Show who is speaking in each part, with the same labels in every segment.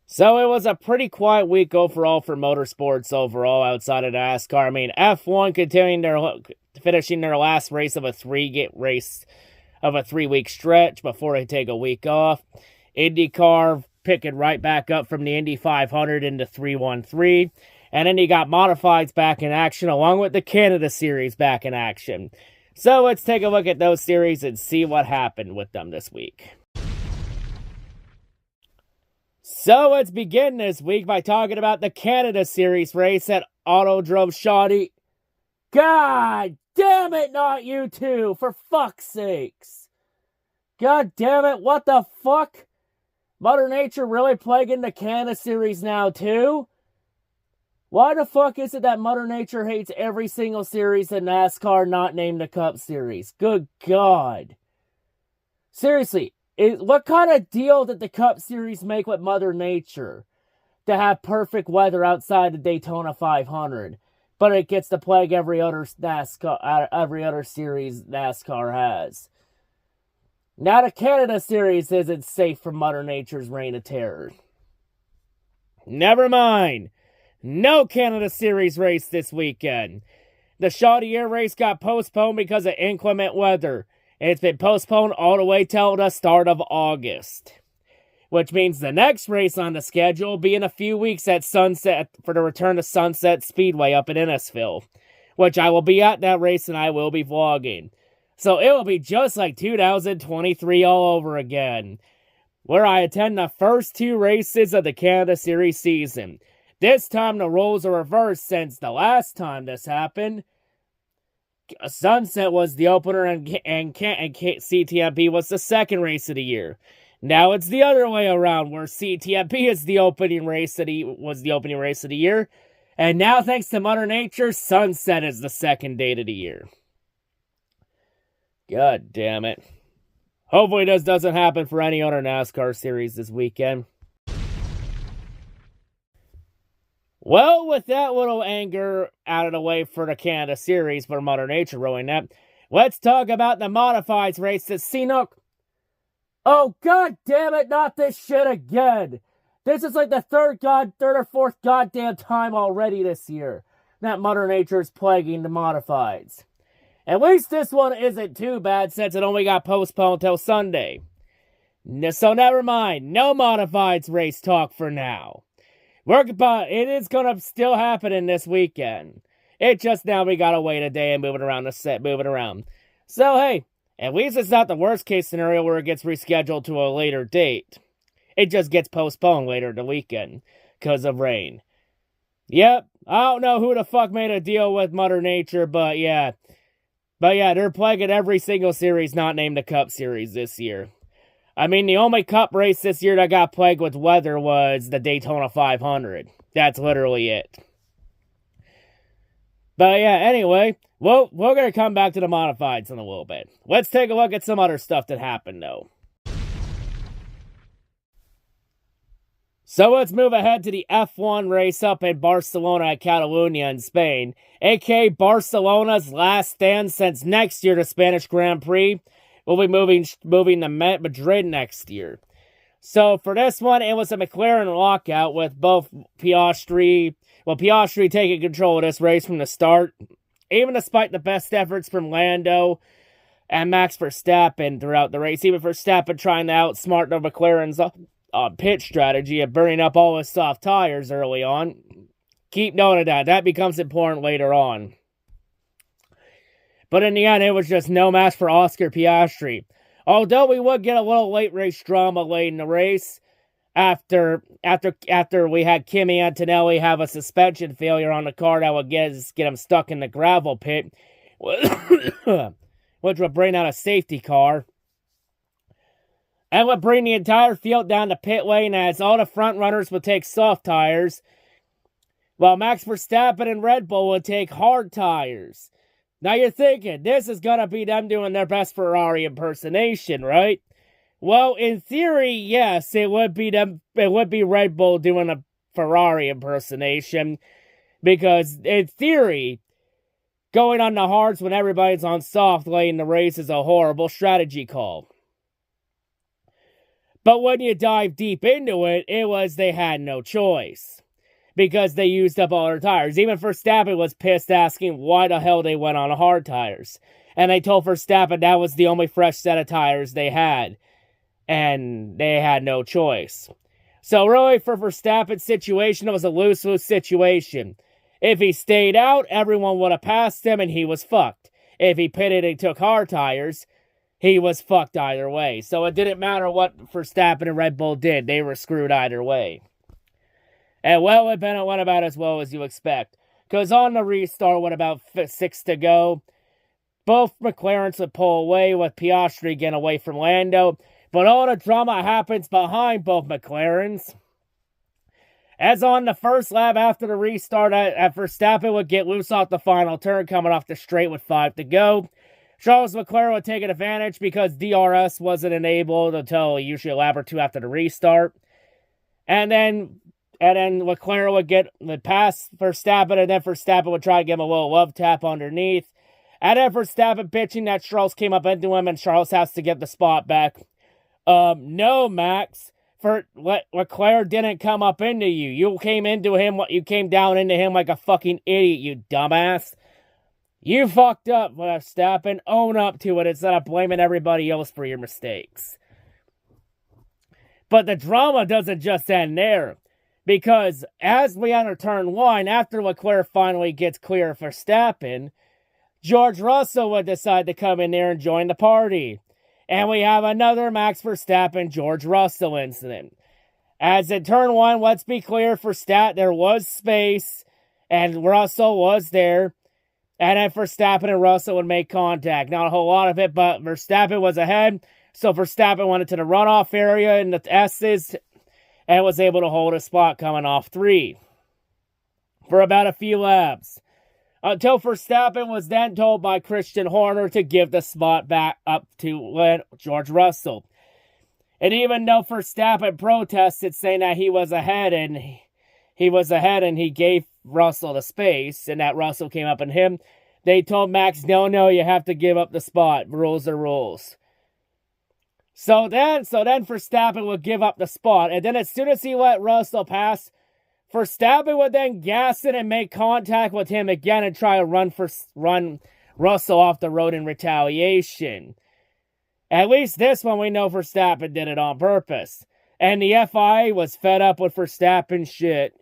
Speaker 1: So it was a pretty quiet week overall for motorsports overall outside of NASCAR. I mean, F1 finishing their last race of a 3-week stretch before they take a week off. IndyCar picking right back up from the Indy 500 into 313. And then you got modifieds back in action along with the Canada Series back in action. So let's take a look at those series and see what happened with them this week. So let's begin this week by talking about the Canada Series race at Autodrome Shoddy. God damn it, not you two, for fuck's sakes. God damn it, what the fuck? Mother Nature really plaguing the Canada Series now too? Why the fuck is it that Mother Nature hates every single series in NASCAR not named the Cup Series? Good God. Seriously. What kind of deal did the Cup Series make with Mother Nature to have perfect weather outside the Daytona 500, but it gets to plague every other series NASCAR has? Now the Canada Series isn't safe from Mother Nature's reign of terror. Never mind. No Canada Series race this weekend. The Shoddy Air race got postponed because of inclement weather. It's been postponed all the way till the start of August. Which means the next race on the schedule will be in a few weeks at Sunset for the return to Sunset Speedway up in Innisfil. Which I will be at that race and I will be vlogging. So it will be just like 2023 all over again. Where I attend the first two races of the Canada Series season. This time the roles are reversed since the last time this happened. Sunset was the opener and CTMP was the second race of the year. Now it's the other way around where CTMP is the opening race of the year. And now thanks to Mother Nature, Sunset is the second date of the year. God damn it. Hopefully this doesn't happen for any other NASCAR series this weekend. Well, with that little anger out of the way for the Canada Series for Mother Nature ruining that, let's talk about the Modifieds race at Seanook. Oh, god damn it, not this shit again. This is like the third or fourth goddamn time already this year that Mother Nature is plaguing the Modifieds. At least this one isn't too bad since it only got postponed till Sunday. So never mind, no Modifieds race talk for now. It is gonna still happen in this weekend. It just now we gotta wait a day and move it around. So hey, at least it's not the worst case scenario where it gets rescheduled to a later date. It just gets postponed later in the weekend because of rain. Yep, I don't know who the fuck made a deal with Mother Nature, but yeah, they're plaguing every single series not named the Cup Series this year. I mean, the only Cup race this year that got plagued with weather was the Daytona 500. That's literally it. But yeah, anyway, we're going to come back to the Modifieds in a little bit. Let's take a look at some other stuff that happened, though. So let's move ahead to the F1 race up in Barcelona at Catalunya in Spain, aka Barcelona's last stand since next year, the Spanish Grand Prix. We'll be moving to Madrid next year. So for this one, it was a McLaren lockout with both Piastri taking control of this race from the start. Even despite the best efforts from Lando and Max Verstappen throughout the race. Even Verstappen trying to outsmart the McLaren's pit strategy of burning up all his soft tires early on. Keep note of that. That becomes important later on. But in the end, it was just no match for Oscar Piastri. Although we would get a little late race drama late in the race after we had Kimi Antonelli have a suspension failure on the car that would get him stuck in the gravel pit, which would bring out a safety car. And would bring the entire field down the pit lane as all the front runners would take soft tires, while Max Verstappen and Red Bull would take hard tires. Now you're thinking, this is going to be them doing their best Ferrari impersonation, right? Well, in theory, yes, it would be Red Bull doing a Ferrari impersonation. Because, in theory, going on the hards when everybody's on soft late in the race is a horrible strategy call. But when you dive deep into it, it was they had no choice. Because they used up all their tires. Even Verstappen was pissed, asking why the hell they went on hard tires. And they told Verstappen that was the only fresh set of tires they had. And they had no choice. So really, for Verstappen's situation, it was a lose-lose situation. If he stayed out, everyone would have passed him and he was fucked. If he pitted and took hard tires, he was fucked either way. So it didn't matter what Verstappen and Red Bull did. They were screwed either way. And well, it went about as well as you expect. Because on the restart, with about 6 to go, both McLarens would pull away with Piastri getting away from Lando. But all the drama happens behind both McLarens. As on the first lap after the restart, Verstappen would get loose off the final turn coming off the straight with 5 to go. Charles Leclerc would take advantage because DRS wasn't enabled until usually a lap or two after the restart. And then Leclerc would pass Verstappen, and then Verstappen would try to give him a little love tap underneath. And then Verstappen pitching that Charles came up into him, and Charles has to get the spot back. No, Max. Leclerc didn't come up into you. You came down into him like a fucking idiot, you dumbass. You fucked up, Verstappen. Own up to it instead of blaming everybody else for your mistakes. But the drama doesn't just end there. Because as we enter turn 1, after Leclerc finally gets clear of Verstappen, George Russell would decide to come in there and join the party. And we have another Max Verstappen, George Russell incident. As in turn 1, let's be clear, there was space, and Russell was there. And then Verstappen and Russell would make contact. Not a whole lot of it, but Verstappen was ahead. So Verstappen went into the runoff area in the S's and was able to hold a spot coming off 3 for about a few laps. Until Verstappen was then told by Christian Horner to give the spot back up to George Russell. And even though Verstappen protested, saying that he was ahead and he gave Russell the space, and that Russell came up on him, they told Max, no, you have to give up the spot. Rules are rules. So then Verstappen would give up the spot, and then as soon as he let Russell pass, Verstappen would then gas it and make contact with him again and try to run Russell off the road in retaliation. At least this one we know Verstappen did it on purpose. And the FIA was fed up with Verstappen shit.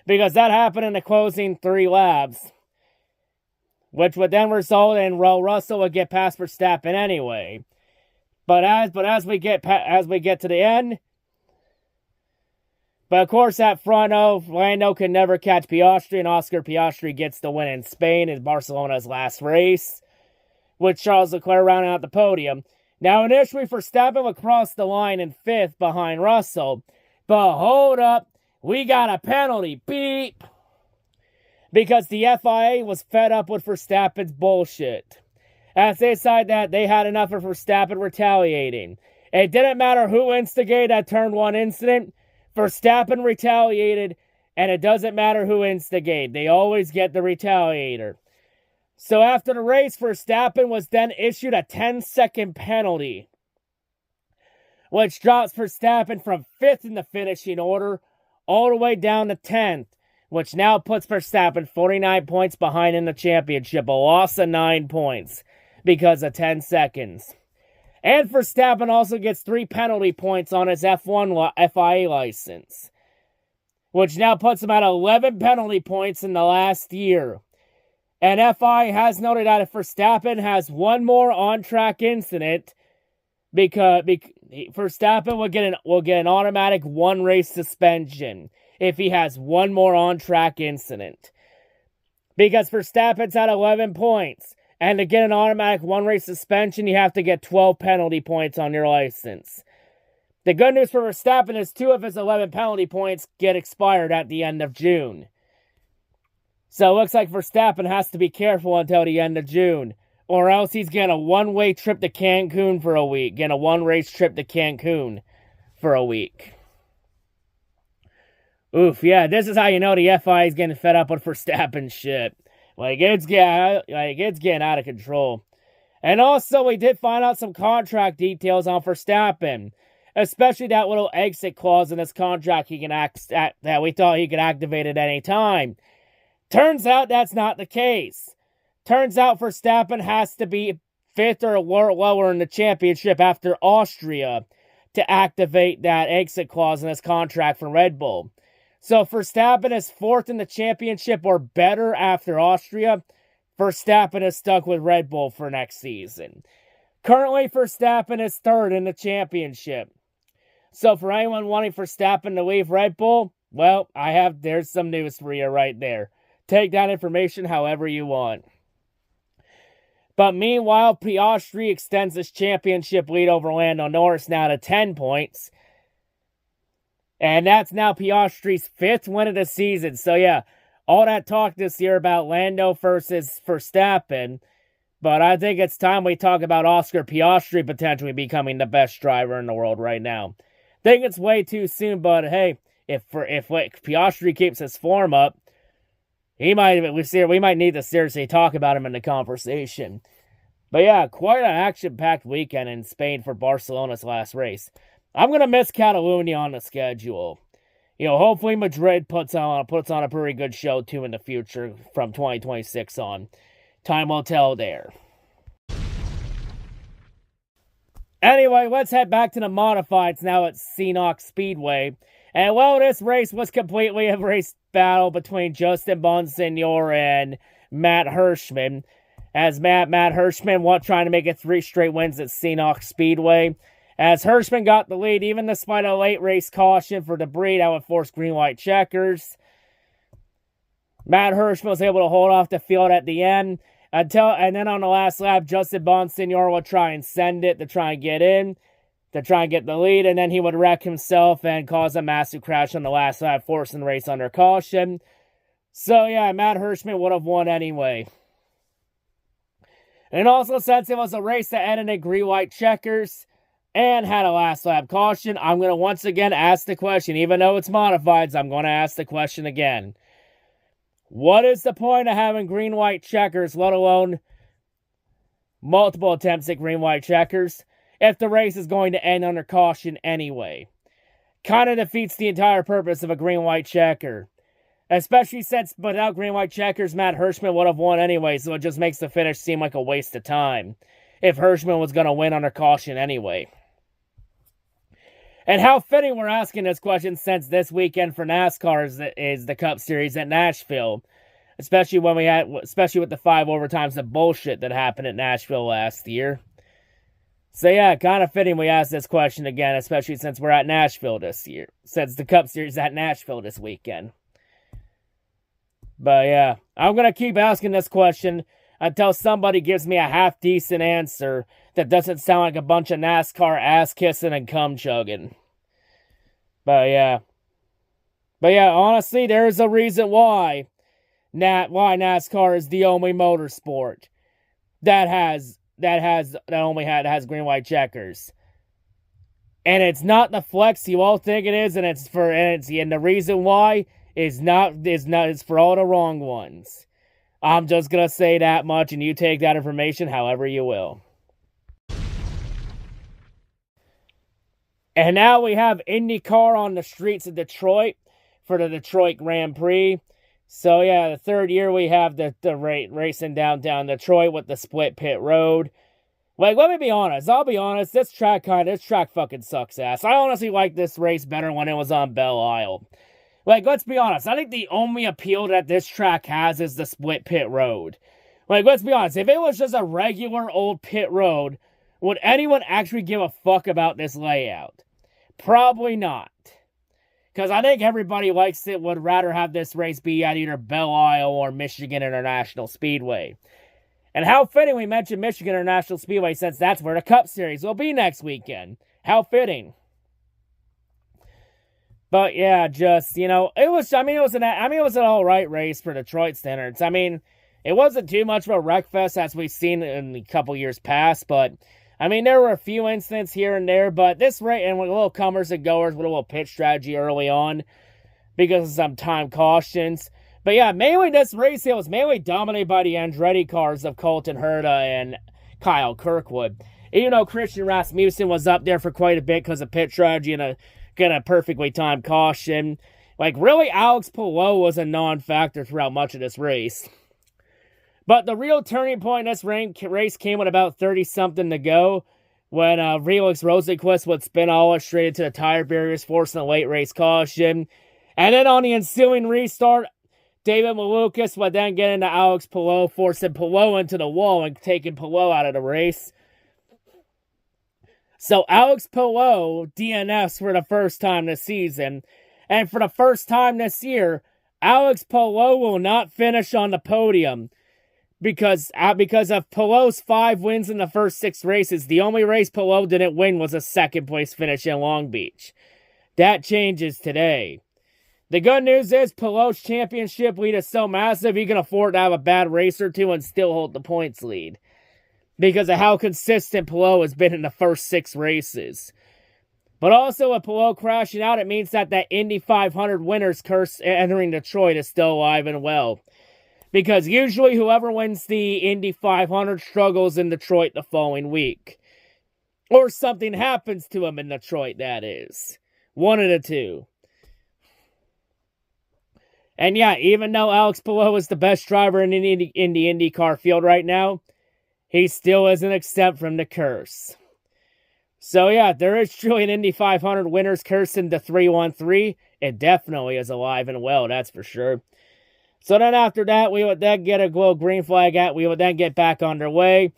Speaker 1: Because that happened in the closing 3 laps. Which would then result in Russell would get past Verstappen anyway. But as we get to the end, but of course that front of Lando can never catch Piastri, and Oscar Piastri gets the win in Spain in Barcelona's last race, with Charles Leclerc rounding out the podium. Now initially Verstappen would cross the line in 5th behind Russell, but hold up, we got a penalty, beep, because the FIA was fed up with Verstappen's bullshit. As they decided that they had enough of Verstappen retaliating. It didn't matter who instigated that turn 1 incident, Verstappen retaliated, and it doesn't matter who instigated. They always get the retaliator. So after the race, Verstappen was then issued a 10-second penalty, which drops Verstappen from 5th in the finishing order all the way down to 10th, which now puts Verstappen 49 points behind in the championship, a loss of 9 points because of 10 seconds. And Verstappen also gets 3 penalty points on his F1 FIA license, which now puts him at 11 penalty points in the last year. And FIA has noted that if Verstappen has one more on-track incident, because Verstappen will get an automatic 1-race suspension if he has one more on-track incident. Because Verstappen's at 11 points. And to get an automatic 1-race suspension, you have to get 12 penalty points on your license. The good news for Verstappen is 2 of his 11 penalty points get expired at the end of June. So it looks like Verstappen has to be careful until the end of June. Or else he's getting a 1-way trip to Cancun for a week. Getting a 1-race trip to Cancun for a week. Oof, yeah, this is how you know the FIA is getting fed up with Verstappen shit. It's getting out of control. And also, we did find out some contract details on Verstappen, especially that little exit clause in his contract that we thought he could activate at any time. Turns out that's not the case. Turns out Verstappen has to be 5th or lower in the championship after Austria to activate that exit clause in his contract from Red Bull. So Verstappen is 4th in the championship or better after Austria. Verstappen is stuck with Red Bull for next season. Currently, Verstappen is 3rd in the championship. So for anyone wanting Verstappen to leave Red Bull, well, there's some news for you right there. Take that information however you want. But meanwhile, Piastri extends his championship lead over Lando Norris now to 10 points. And that's now Piastri's 5th win of the season. So yeah, all that talk this year about Lando versus Verstappen. But I think it's time we talk about Oscar Piastri potentially becoming the best driver in the world right now. Think it's way too soon, but hey, if Piastri keeps his form up, we might need to seriously talk about him in the conversation. But yeah, quite an action-packed weekend in Spain for Barcelona's last race. I'm going to miss Catalunya on the schedule. Hopefully Madrid puts on a pretty good show too in the future from 2026 on. Time will tell there. Anyway, let's head back to the modifieds now at Sinnock Speedway. And well, this race was completely a race battle between Justin Bonsignor and Matt Hirschman. As Matt Hirschman trying to make it 3 straight wins at Sinnock Speedway. As Hirschman got the lead, even despite a late race caution for debris that would force green-white checkers. Matt Hirschman was able to hold off the field at the end. And then on the last lap, Justin Bonsignor would try and send it to try and get in, to try and get the lead, and then he would wreck himself and cause a massive crash on the last lap, forcing the race under caution. So yeah, Matt Hirschman would have won anyway. And also, since it was a race that ended in green-white checkers and had a last lap caution, I'm going to once again ask the question. Even though it's modifieds, I'm going to ask the question again. What is the point of having green-white checkers, let alone multiple attempts at green-white checkers, if the race is going to end under caution anyway? Kind of defeats the entire purpose of a green-white checker. Especially since without green-white checkers, Matt Hirschman would have won anyway, so it just makes the finish seem like a waste of time if Hirschman was going to win under caution anyway. And how fitting we're asking this question since this weekend for NASCAR is the Cup Series at Nashville. Especially with the 5 overtimes of bullshit that happened at Nashville last year. So yeah, kind of fitting we ask this question again, especially since we're at Nashville this year. Since the Cup Series at Nashville this weekend. But yeah, I'm going to keep asking this question until somebody gives me a half-decent answer that doesn't sound like a bunch of NASCAR ass-kissing and cum-chugging. But yeah, honestly, there's a reason why NASCAR is the only motorsport that has green-white checkers. And it's not the flex you all think it is, and the reason why is for all the wrong ones. I'm just gonna say that much, and you take that information however you will. And now we have IndyCar on the streets of Detroit for the Detroit Grand Prix. So yeah, the 3rd year we have the racing downtown Detroit with the split pit road. Like, let me be honest. I'll be honest. This track fucking sucks ass. I honestly like this race better when it was on Belle Isle. Like, let's be honest. I think the only appeal that this track has is the split pit road. Like, let's be honest. If it was just a regular old pit road, would anyone actually give a fuck about this layout? Probably not. Because I think everybody would rather have this race be at either Belle Isle or Michigan International Speedway. And how fitting we mentioned Michigan International Speedway since that's where the Cup Series will be next weekend. How fitting. But yeah, just, it was an alright race for Detroit standards. I mean, it wasn't too much of a wreckfest as we've seen in a couple years past, but I mean, there were a few incidents here and there, but this race, and with little comers and goers with a little pit strategy early on because of some time cautions. But yeah, mainly this race, it was mainly dominated by the Andretti cars of Colton Herta and Kyle Kirkwood. Even though Christian Rasmussen was up there for quite a bit because of pit strategy and a perfectly timed caution. Like, really, Alex Palou was a non-factor throughout much of this race. But the real turning point in this race came with about 30-something to go, when Felix Rosenqvist would spin all straight into the tire barriers, forcing a late race caution. And then on the ensuing restart, David Malukas would then get into Alex Palou, forcing Palou into the wall and taking Palou out of the race. So Alex Palou DNFs for the first time this season. And for the first time this year, Alex Palou will not finish on the podium. Because of Palou's 5 wins in the first 6 races, the only race Palou didn't win was a second-place finish in Long Beach. That changes today. The good news is Palou's championship lead is so massive, he can afford to have a bad race or two and still hold the points lead. Because of how consistent Palou has been in the first 6 races. But also, with Palou crashing out, it means that Indy 500 winner's curse entering Detroit is still alive and well. Because usually whoever wins the Indy 500 struggles in Detroit the following week. Or something happens to him in Detroit, that is. One of the two. And yeah, even though Alex Palou is the best driver in the IndyCar field right now, he still isn't exempt from the curse. So yeah, there is truly an Indy 500 winner's curse in the 313. It definitely is alive and well, that's for sure. So then after that, we would then get a little green flag out. We would then get back underway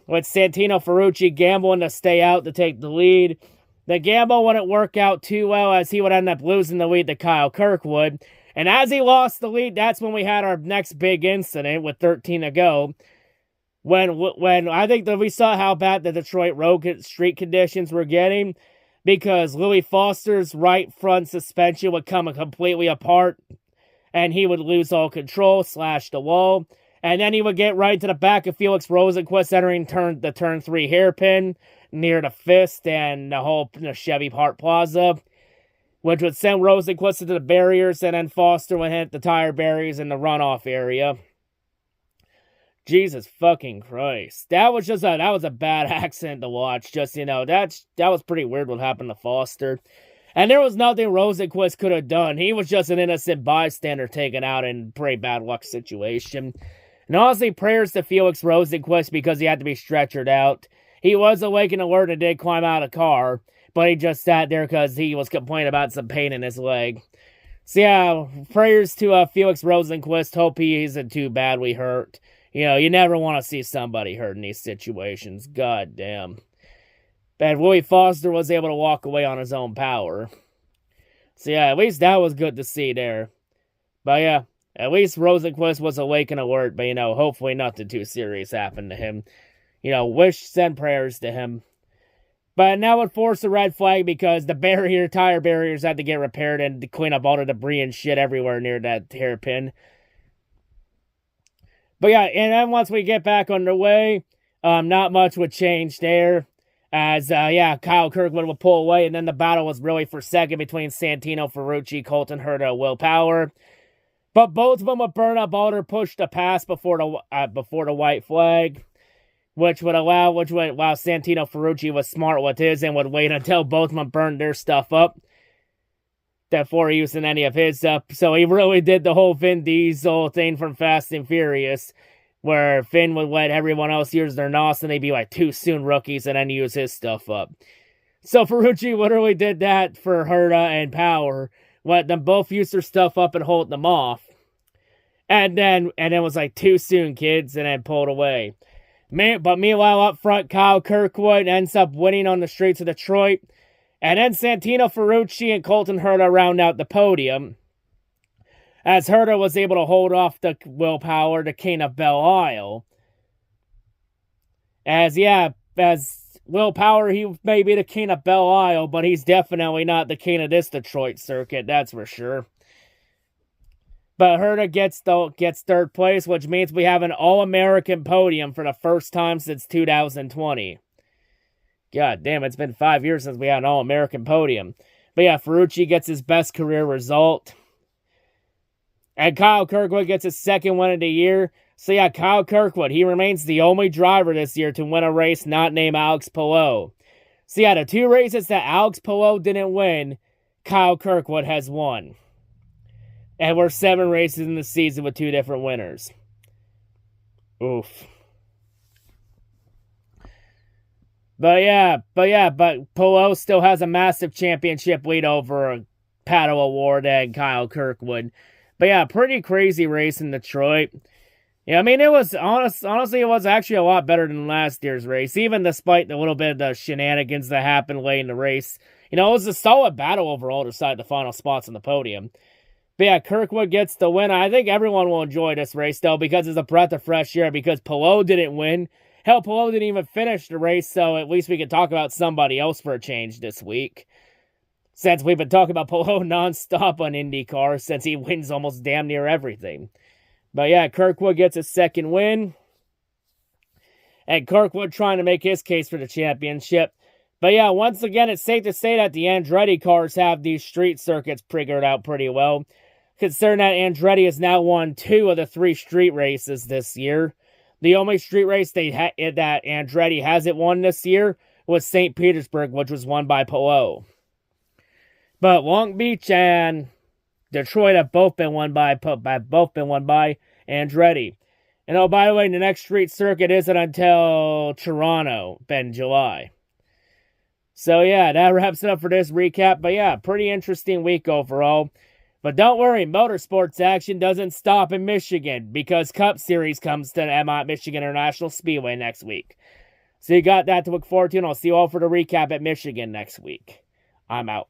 Speaker 1: with Santino Ferrucci gambling to stay out to take the lead. The gamble wouldn't work out too well as he would end up losing the lead to Kyle Kirkwood. And as he lost the lead, that's when we had our next big incident with 13 to go. When I think that we saw how bad the Detroit road street conditions were getting. Because Louis Foster's right front suspension would come completely apart. And he would lose all control, slash the wall. And then he would get right to the back of Felix Rosenqvist entering the turn 3 hairpin near the fist and the Chevy Park Plaza. Which would send Rosenqvist into the barriers, and then Foster would hit the tire barriers in the runoff area. Jesus fucking Christ. That was a bad accident to watch. Just, that was pretty weird what happened to Foster. And there was nothing Rosenqvist could have done. He was just an innocent bystander taken out in a pretty bad luck situation. And honestly, prayers to Felix Rosenqvist because he had to be stretchered out. He was awake and alert and did climb out of the car. But he just sat there because he was complaining about some pain in his leg. So yeah, prayers to Felix Rosenqvist. Hope he isn't too badly hurt. You never want to see somebody hurt in these situations. God damn. And Louis Foster was able to walk away on his own power. So yeah, at least that was good to see there. But yeah, at least Rosenqvist was awake and alert. But hopefully nothing too serious happened to him. Send prayers to him. But now would force a red flag because the tire barriers had to get repaired and to clean up all the debris and shit everywhere near that hairpin. But yeah, and then once we get back underway, not much would change there. As, Kyle Kirkwood would pull away, and then the battle was really for second between Santino Ferrucci, Colton Herta, Will Power. But both of them would burn up all their push to pass before the white flag. Which would allow Santino Ferrucci was smart with his and would wait until both of them burned their stuff up before using any of his up. So he really did the whole Vin Diesel thing from Fast and Furious, where Finn would let everyone else use their NOS and they'd be like too soon rookies and then use his stuff up. So Ferrucci literally did that for Herta and Power, let them both use their stuff up and hold them off. And then was like, too soon, kids, and then pulled away. But meanwhile, up front, Kyle Kirkwood ends up winning on the streets of Detroit. And then Santino Ferrucci and Colton Herta round out the podium. As Herta was able to hold off the Will Power, the King of Belle Isle. As Will Power, he may be the King of Belle Isle, but he's definitely not the king of this Detroit circuit, that's for sure. But Herta gets third place, which means we have an All-American podium for the first time since 2020. God damn, it's been 5 years since we had an All-American podium. But yeah, Ferrucci gets his best career result. And Kyle Kirkwood gets his second win of the year. So yeah, Kyle Kirkwood, he remains the only driver this year to win a race not named Alex Palou. So yeah, the 2 races that Alex Palou didn't win, Kyle Kirkwood has won. And we're 7 races in the season with 2 different winners. Oof. But Palou still has a massive championship lead over Pato O'Ward and Kyle Kirkwood. But yeah, pretty crazy race in Detroit. Yeah, I mean, it was, honestly, it was actually a lot better than last year's race, even despite the little bit of the shenanigans that happened late in the race. You know, it was a solid battle overall to decide the final spots on the podium. But yeah, Kirkwood gets the win. I think everyone will enjoy this race, though, because it's a breath of fresh air, because Palou didn't win. Hell, Palou didn't even finish the race, so at least we can talk about somebody else for a change this week. Since we've been talking about Palou nonstop on IndyCar, since he wins almost damn near everything. But yeah, Kirkwood gets his second win. And Kirkwood trying to make his case for the championship. But yeah, once again, it's safe to say that the Andretti cars have these street circuits figured out pretty well. Considering that Andretti has now won 2 of the 3 street races this year. The only street race that Andretti hasn't won this year was St. Petersburg, which was won by Palou. But Long Beach and Detroit have both been won by Andretti. And oh, by the way, the next street circuit isn't until Toronto in July. So yeah, that wraps it up for this recap. But yeah, pretty interesting week overall. But don't worry, motorsports action doesn't stop in Michigan, because Cup Series comes to Michigan International Speedway next week. So you got that to look forward to, and I'll see you all for the recap at Michigan next week. I'm out.